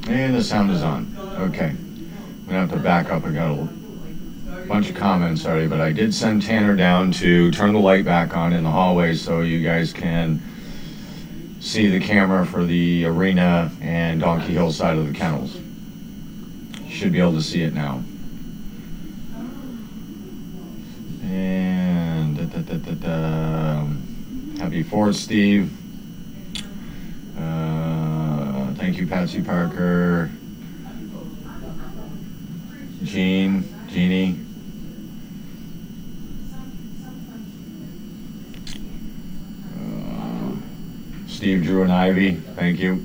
And the sound is on. Okay. I'm going to have to back up. I got a bunch of comments already, but I did send Tanner down to turn the light back on in the hallway so you guys can see the camera for the arena and Donkey Hill side of the kennels. You should be able to see it now. And happy 4th, Steve. Thank you, Patsy Parker. Jeannie. Steve, Drew, and Ivy, thank you.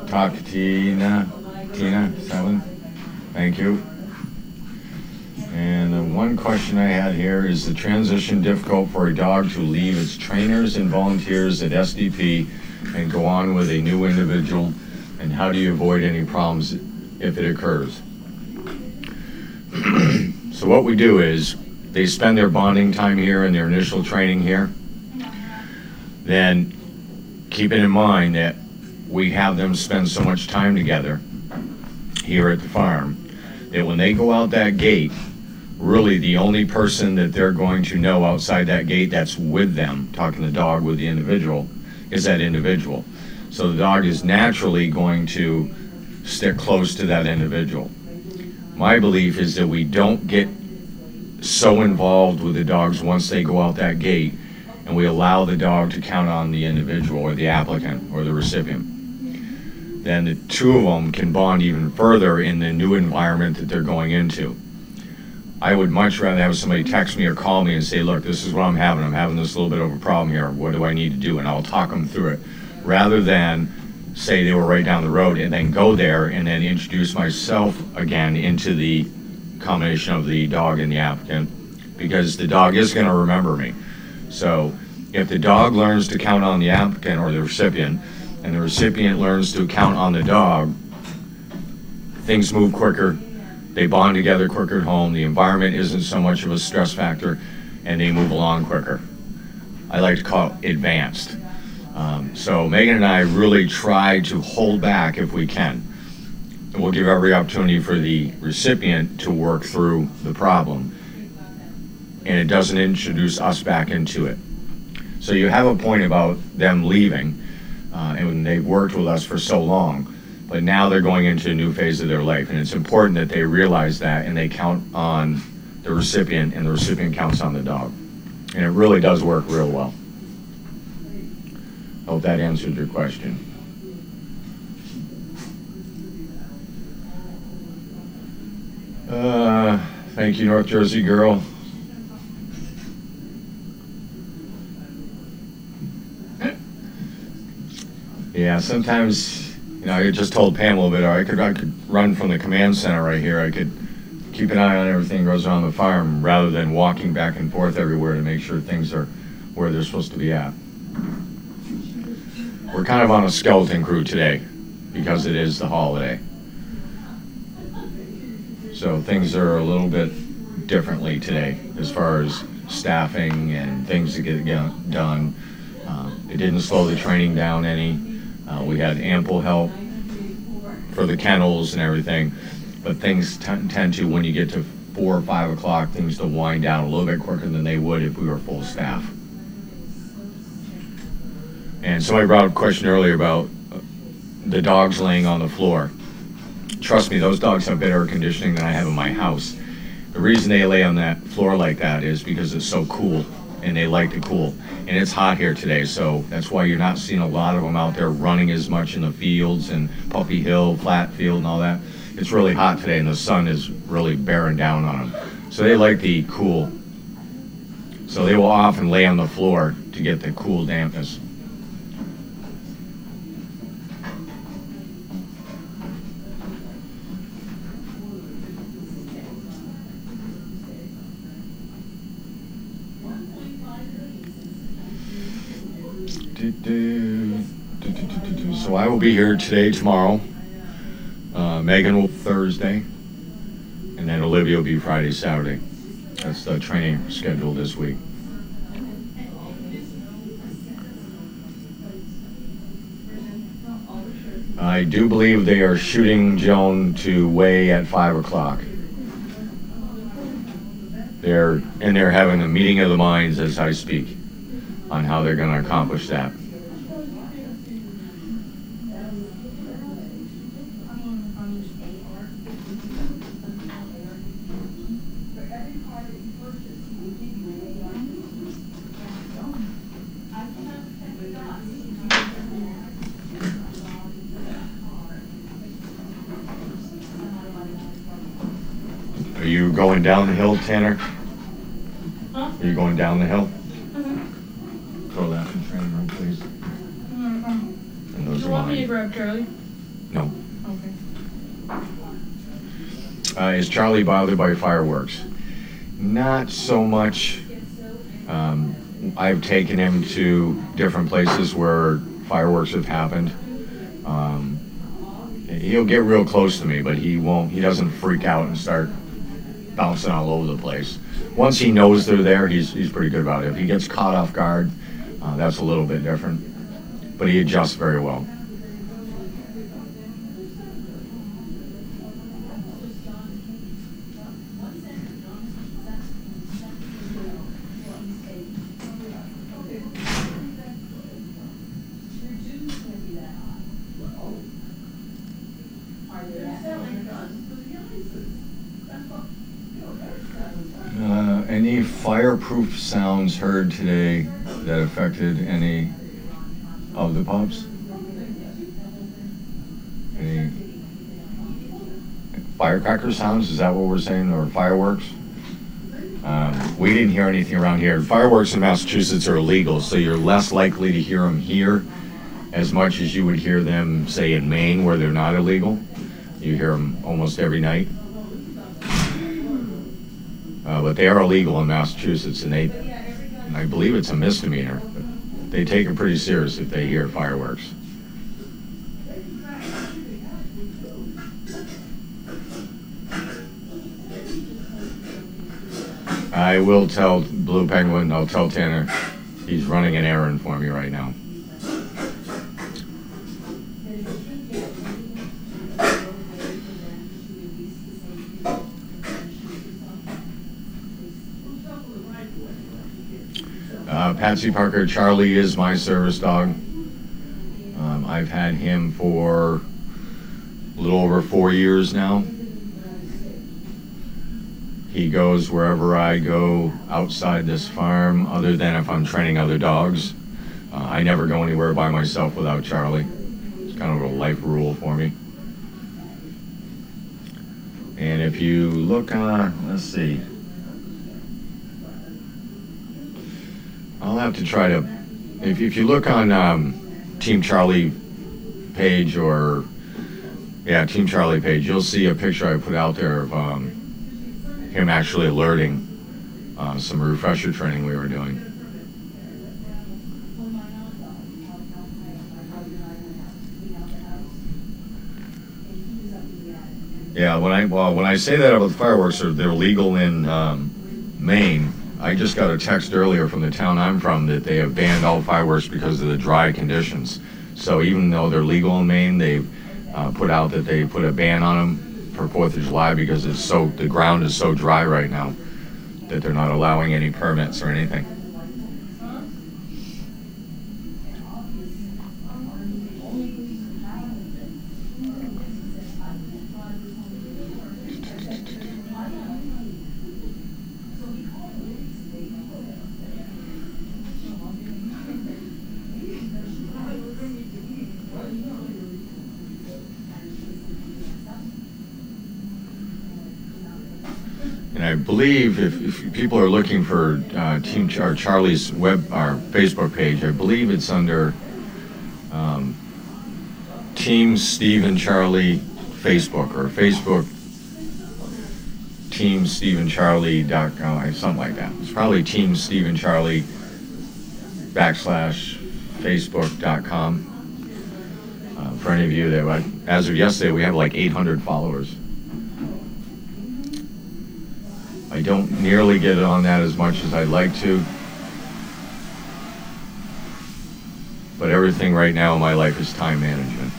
Talk to Tina, 7, thank you. And the one question I had here is the transition difficult for a dog to leave its trainers and volunteers at SDP and go on with a new individual, and how do you avoid any problems if it occurs? So what we do is they spend their bonding time here and their initial training here. Then keeping in mind that we have them spend so much time together here at the farm that when they go out that gate, really the only person that they're going to know outside that gate that's with them, talking the dog with the individual, is that individual. So the dog is naturally going to stick close to that individual. My belief is that we don't get so involved with the dogs once they go out that gate, and we allow the dog to count on the individual or the applicant or the recipient. Then the two of them can bond even further in the new environment that they're going into. I would much rather have somebody text me or call me and say, look, this is what I'm having. I'm having this little bit of a problem here. What do I need to do? And I'll talk them through it, rather than say they were right down the road and then go there and then introduce myself again into the combination of the dog and the applicant, because the dog is going to remember me. So if the dog learns to count on the applicant or the recipient, and the recipient learns to count on the dog, things move quicker, they bond together quicker at home, the environment isn't so much of a stress factor, and they move along quicker. I like to call it advanced. So Megan and I really try to hold back if we can. And we'll give every opportunity for the recipient to work through the problem, and it doesn't introduce us back into it. So you have a point about them leaving, and they've worked with us for so long, but now they're going into a new phase of their life, and it's important that they realize that and they count on the recipient, and the recipient counts on the dog. And it really does work real well. Hope that answered your question. Thank you, North Jersey girl. Yeah, sometimes, I just told Pam a little bit, I could run from the command center right here. I could keep an eye on everything that goes on the farm rather than walking back and forth everywhere to make sure things are where they're supposed to be at. We're kind of on a skeleton crew today because it is the holiday. So things are a little bit differently today as far as staffing and things to get done. It didn't slow the training down any. We had ample help for the kennels and everything, but things tend to, when you get to 4 or 5 o'clock, things to wind down a little bit quicker than they would if we were full staff. And somebody brought up a question earlier about the dogs laying on the floor. Trust me, those dogs have better air conditioning than I have in my house. The reason they lay on that floor like that is because it's so cool, and they like the cool. And it's hot here today, so that's why you're not seeing a lot of them out there running as much in the fields and Puppy Hill, Flat Field, and all that. It's really hot today, and the sun is really bearing down on them. So they like the cool. So they will often lay on the floor to get the cool dampness. So I will be here today, tomorrow. Megan will Thursday, and then Olivia will be Friday, Saturday. That's the training schedule this week. I do believe they are shooting Joan to weigh at 5 o'clock. They're having a meeting of the minds as I speak on how they're going to accomplish that. Are you going down the hill, Tanner? Huh? Are you going down the hill? Mm-hmm. Throw that in the training room, please. And Do those you are want me to mine. grab Charlie? No. Okay. Is Charlie bothered by fireworks? Not so much. I've taken him to different places where fireworks have happened. He'll get real close to me, but he doesn't freak out and start bouncing all over the place. Once he knows they're there, he's pretty good about it. If he gets caught off guard, that's a little bit different. But he adjusts very well. Any fireproof sounds heard today that affected any of the pups? Any firecracker sounds? Is that what we're saying, or fireworks? We didn't hear anything around here. Fireworks in Massachusetts are illegal, so you're less likely to hear them here as much as you would hear them, say, in Maine, where they're not illegal. You hear them almost every night. But they are illegal in Massachusetts, and I believe it's a misdemeanor. But they take it pretty serious if they hear fireworks. I will tell Blue Penguin, I'll tell Tanner, he's running an errand for me right now. Patsy Parker, Charlie is my service dog. I've had him for a little over 4 years now. He goes wherever I go outside this farm, other than if I'm training other dogs. I never go anywhere by myself without Charlie. It's kind of a life rule for me. And if you look on, let's see. I'll have to try to, if you look on Team Charlie page or, yeah, Team Charlie page, you'll see a picture I put out there of him actually alerting some refresher training we were doing. Yeah, when I say that about fireworks, they're legal in Maine. I just got a text earlier from the town I'm from that they have banned all fireworks because of the dry conditions. So even though they're legal in Maine, they've put out that they put a ban on them for 4th of July because the ground is so dry right now that they're not allowing any permits or anything. And I believe if people are looking for Charlie's Facebook page, I believe it's under Team Steve and Charlie Facebook, or Facebook Team Steve and Charlie.com, something like that. It's probably Team Steve and Charlie /Facebook.com. For any of you that, as of yesterday, we have like 800 followers. I don't nearly get it on that as much as I'd like to. But everything right now in my life is time management.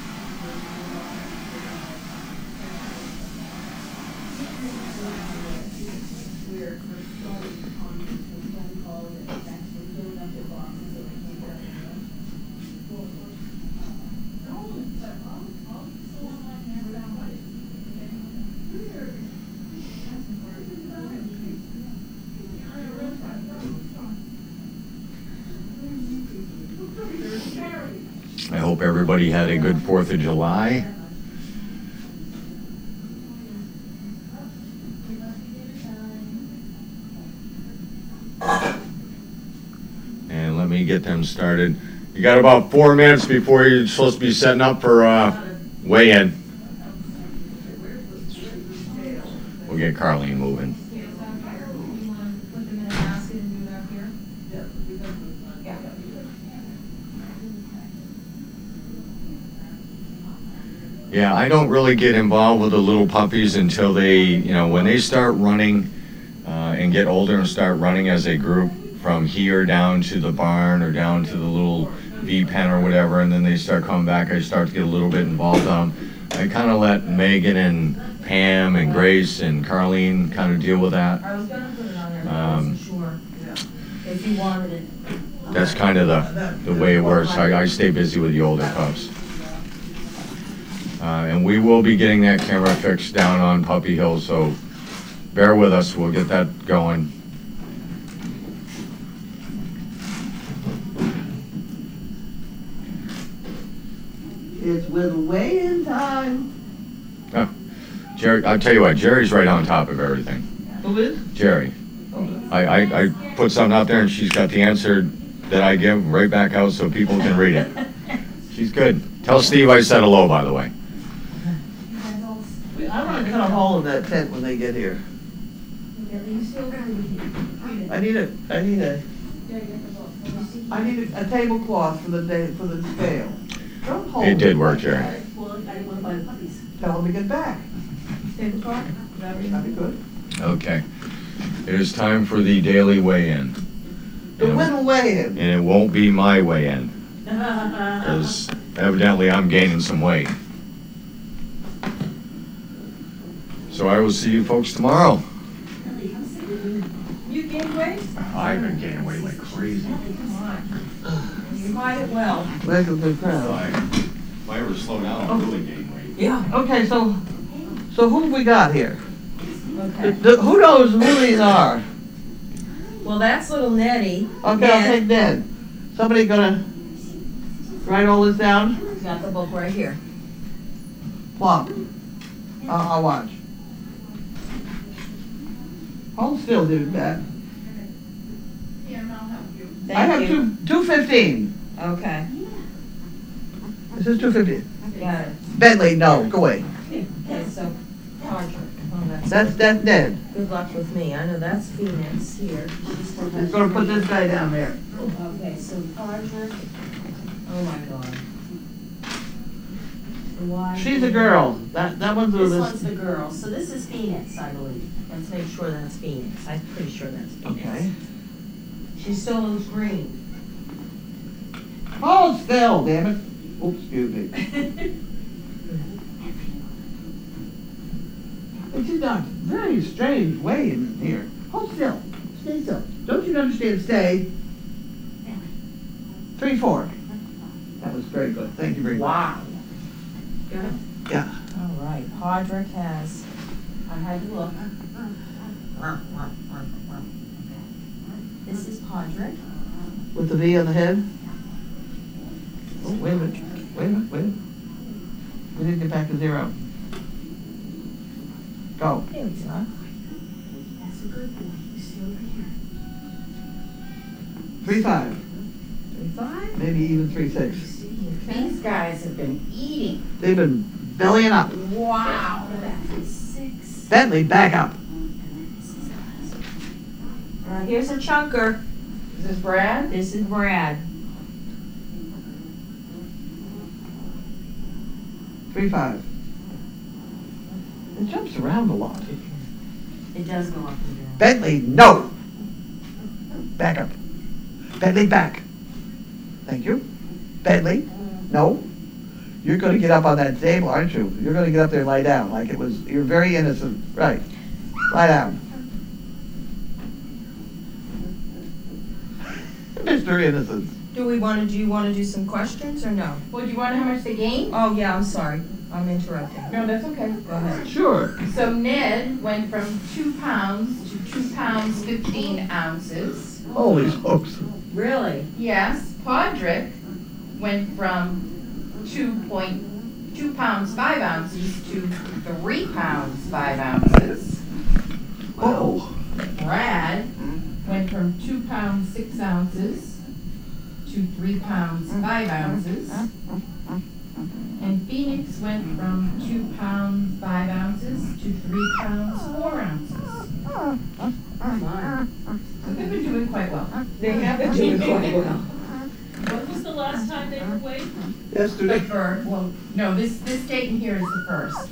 I hope everybody had a good 4th of July. And let me get them started. You got about 4 minutes before you're supposed to be setting up for weigh-in. We'll get Carlene moving. Yeah, I don't really get involved with the little puppies until they, when they start running and get older and start running as a group from here down to the barn or down to the little V pen or whatever, and then they start coming back, I start to get a little bit involved on them. I kind of let Megan and Pam and Grace and Carlene kind of deal with that. I was going to put it on there, but I wasn't sure if you wanted it. That's kind of the way it works. I stay busy with the older pups. And we will be getting that camera fixed down on Puppy Hill, so bear with us. We'll get that going. It's with weigh-in time. Oh, Jerry, I'll tell you what, Jerry's right on top of everything. Who is? Jerry. I put something out there and she's got the answer that I give right back out so people can read it. She's good. Tell Steve I said hello, by the way. I want to cut a hole in that tent when they get here. I need a tablecloth for the scale. Don't hold It did work, Jerry. Tell them to get back. Tablecloth? That'd be good. Okay. It is time for the daily weigh-in. The little weigh-in. And it won't be my weigh-in, because evidently I'm gaining some weight. So I will see you folks tomorrow. You gained weight? I've been gaining weight like crazy. You hide it well. Like a good crowd. If I ever slow down, I'll really gain weight. Yeah. Okay, so who we got here? Okay. Who knows who these are? Well, that's little Nettie. Okay, I'll take Ned. Somebody gonna write all this down? Got the book right here. Plop. I'll watch. Hold still, dude, Matt. Thank I have you. 215. Okay. This is 215. Got it. Bentley, no, go away. Okay, so Roger. Oh, That's Ned. Good luck with me. I know that's Phoenix here. He's gonna put this guy down there. Okay, so Roger. Oh my God. She's a girl. That one's This a one's the girl. So this is Phoenix, I believe. Let's make sure that's Phoenix. I'm pretty sure that's Phoenix. Okay. She still looks green. Hold still, damn it. Oops, excuse me. It's just a very strange way in here. Hold still. Stay still. Don't you understand? Stay. 3-4. That was very good. Thank you very much. Wow. Got it? Yeah. All right. Podrick has, I had to look. This is Podrick. With the V on the head. Oh, wait a minute. Wait a minute. Wait a minute. We didn't get back to 0. Go. Here we go. That's a good boy. He's still here. 3-5. 3-5. Maybe even 3-6. These guys have been eating. They've been bellying up. Wow. That's 6. Bentley, back up. Here's a chunker. Is this Brad? This is Brad. 3-5. It jumps around a lot. It does go up and down. Bentley, no. Back up. Bentley, back. Thank you. Bentley, no. You're going to get up on that table, aren't you? You're going to get up there and lie down like it was, you're very innocent. Right. Lie down. Mr. Innocence. Do you want to do some questions or no? Well, do you want to know how much they gained? Oh, yeah, I'm sorry. I'm interrupting. No, that's okay. Go ahead. Sure. So Ned went from 2 pounds to 2 pounds 15 ounces. Holy smokes. Really? Yes, Podrick went from 2 pounds 5 ounces to 3 pounds 5 ounces. Oh. Brad went from 2 pounds 6 ounces to 3 pounds 5 ounces. And Phoenix went from 2 pounds 5 ounces to 3 pounds 4 ounces. My. So they've been doing quite well. They have been doing quite well. When was the last time they were weighed? Yesterday. Well, no, this date in here is the first.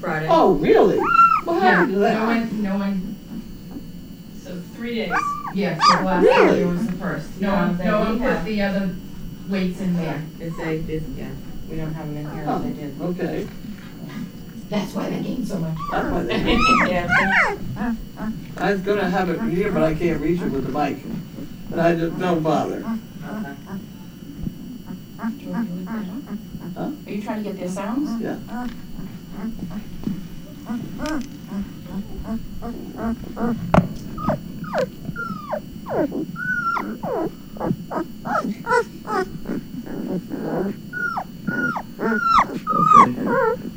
Friday. Oh, really? What happened to No that? one, So 3 days. yeah, so the last time Really? here was the first. No No, one, then no we one have- put the other weights in there. If they did, yeah. We don't have them in here if they did. Okay. That's why they gained so much. That's why they- Yeah. I was gonna have it here, but I can't reach it with the mic. But I just, don't bother. Okay. Are you trying to get their sounds? Yeah. Okay.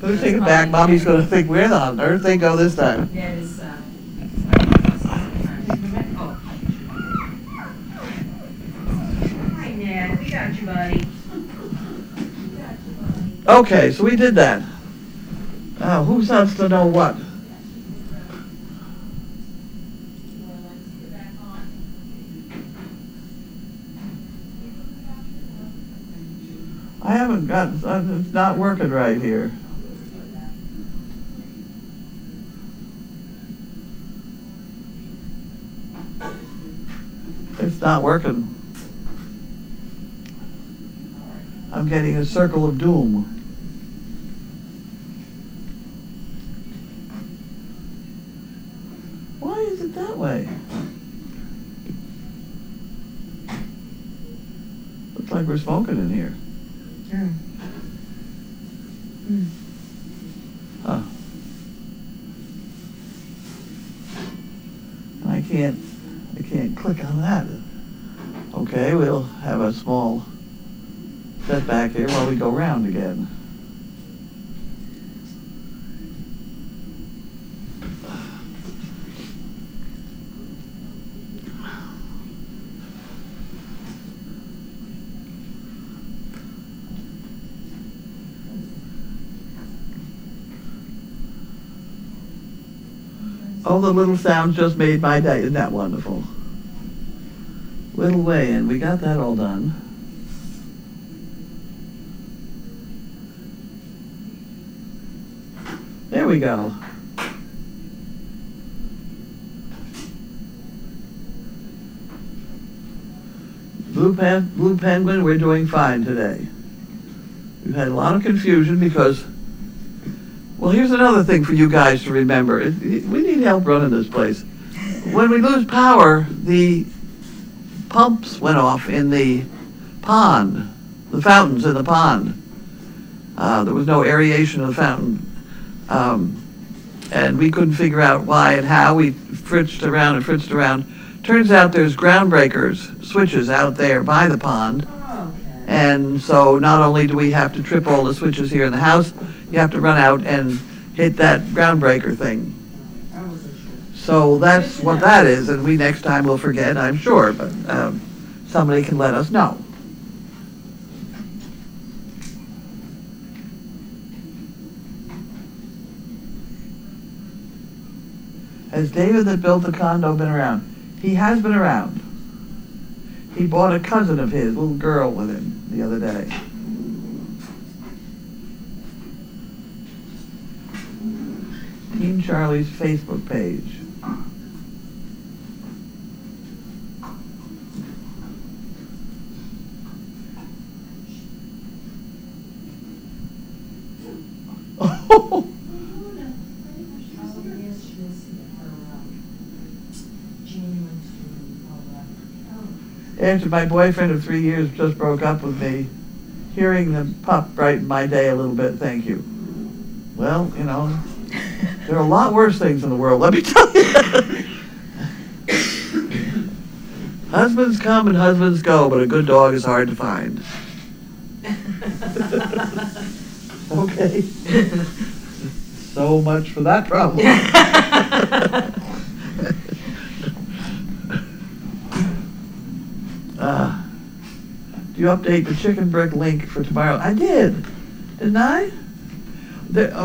Better take it back. Mommy's gonna think, where on earth they go this time? Ned is, oh. Hi, Ned. We got you, buddy. Okay, so we did that. Who wants to know what? I haven't got, it's not working right here. It's not working. I'm getting a circle of doom. Why is it that way? Looks like we're smoking in here. Huh. I can't click on that. Okay, we'll have a small setback here while we go round again. Oh, the little sounds just made my day. Isn't that wonderful? Little way in. We got that all done. There we go. Blue Penguin, we're doing fine today. We've had a lot of confusion because, well, here's another thing for you guys to remember. We need help running this place. When we lose power, the pumps went off in the pond, the fountains in the pond. There was no aeration of the fountain. And we couldn't figure out why and how. We fritzed around and fritzed around. Turns out there's ground breakers, switches out there by the pond. Okay. And so not only do we have to trip all the switches here in the house, you have to run out and hit that ground breaker thing. I wasn't sure. So that's what that is, and we next time will forget, I'm sure, but somebody can let us know. Has David that built the condo been around? He has been around. He bought a cousin of his, little girl, with him the other day. Team Charlie's Facebook page. After my boyfriend of 3 years just broke up with me, hearing the pup brightened my day a little bit, thank you. Well, you know, there are a lot worse things in the world, let me tell you. Husbands come and husbands go, but a good dog is hard to find. Okay. So much for that problem. Do you update the chicken brick link for tomorrow? I did, didn't I?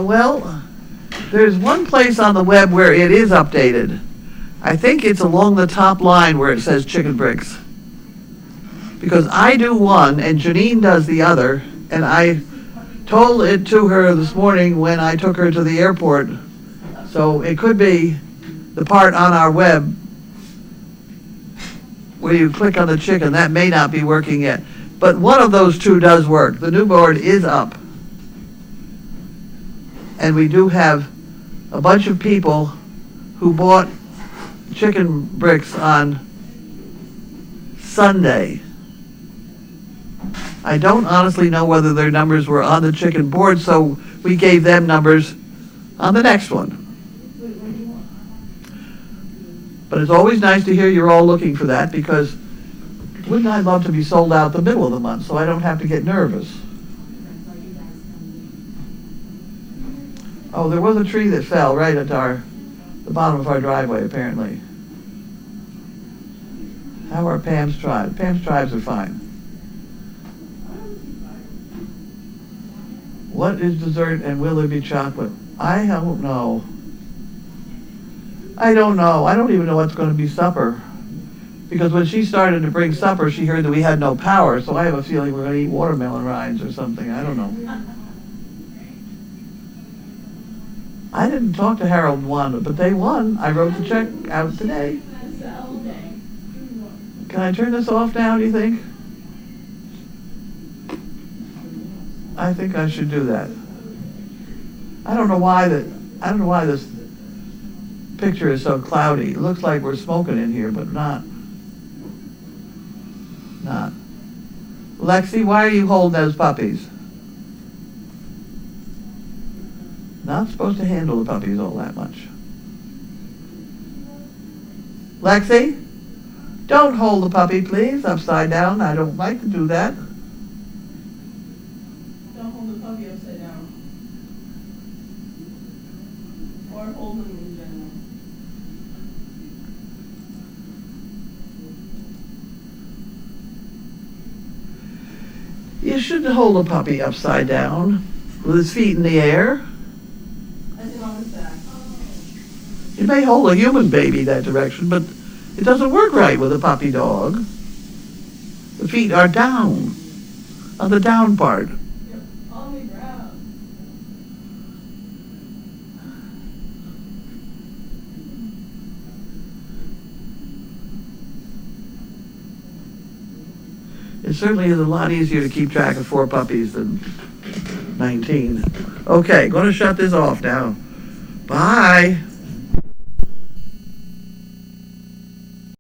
Well, there's one place on the web where it is updated. I think it's along the top line where it says chicken bricks. Because I do one and Janine does the other, and I told it to her this morning when I took her to the airport. So it could be the part on our web where you click on the chicken. That may not be working yet. But one of those two does work. The new board is up. And we do have a bunch of people who bought chicken bricks on Sunday. I don't honestly know whether their numbers were on the chicken board, so we gave them numbers on the next one. But it's always nice to hear you're all looking for that, because wouldn't I love to be sold out the middle of the month so I don't have to get nervous. Oh, there was a tree that fell right at the bottom of our driveway, apparently. How are Pam's tribes? Pam's tribes are fine. What is dessert and will there be chocolate? I don't know. I don't know. I don't even know what's going to be supper. Because when she started to bring supper, she heard that we had no power, so I have a feeling we're going to eat watermelon rinds or something. I don't know. I didn't talk to Harold and Wanda, but they won. I wrote the check out today. Can I turn this off now, do you think? I think I should do that. I don't know why this picture is so cloudy. It looks like we're smoking in here, but not. Lexi, why are you holding those puppies? Not supposed to handle the puppies all that much. Lexi, don't hold the puppy, please, upside down. I don't like to do that. Don't hold the puppy upside down. Or hold them in general. You shouldn't hold a puppy upside down with his feet in the air. I sit on his back. You may hold a human baby that direction, but it doesn't work right with a puppy dog. The feet are down, on the down part. Yep, on the ground. It certainly is a lot easier to keep track of 4 puppies than 19. Okay, going to shut this off now. Bye.